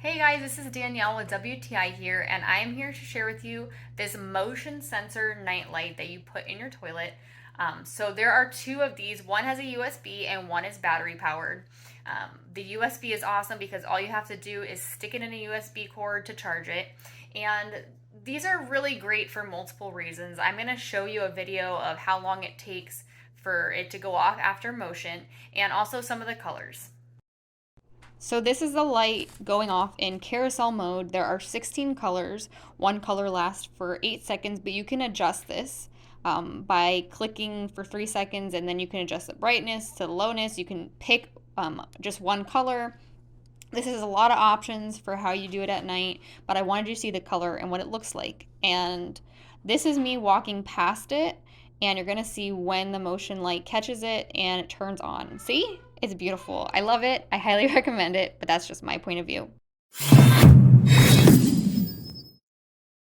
Hey guys, this is Danielle with WTI here, and I am here to share with you this motion sensor nightlight that you put in your toilet. So there are two of these. One has a USB and one is battery powered. The USB is awesome because all you have to do is stick it in a USB cord to charge it. And these are really great for multiple reasons. I'm going to show you a video of how long it takes for it to go off after motion and also some of the colors. So this is the light going off in carousel mode. There are 16 colors. One color lasts for 8 seconds, but you can adjust this by clicking for 3 seconds, and then you can adjust the brightness to the lowness. You can pick just one color. This is a lot of options for how you do it at night, but I wanted you to see the color and what it looks like. And this is me walking past it, and you're gonna see when the motion light catches it and it turns on. See? It's beautiful. I love it. I highly recommend it, but that's just my point of view.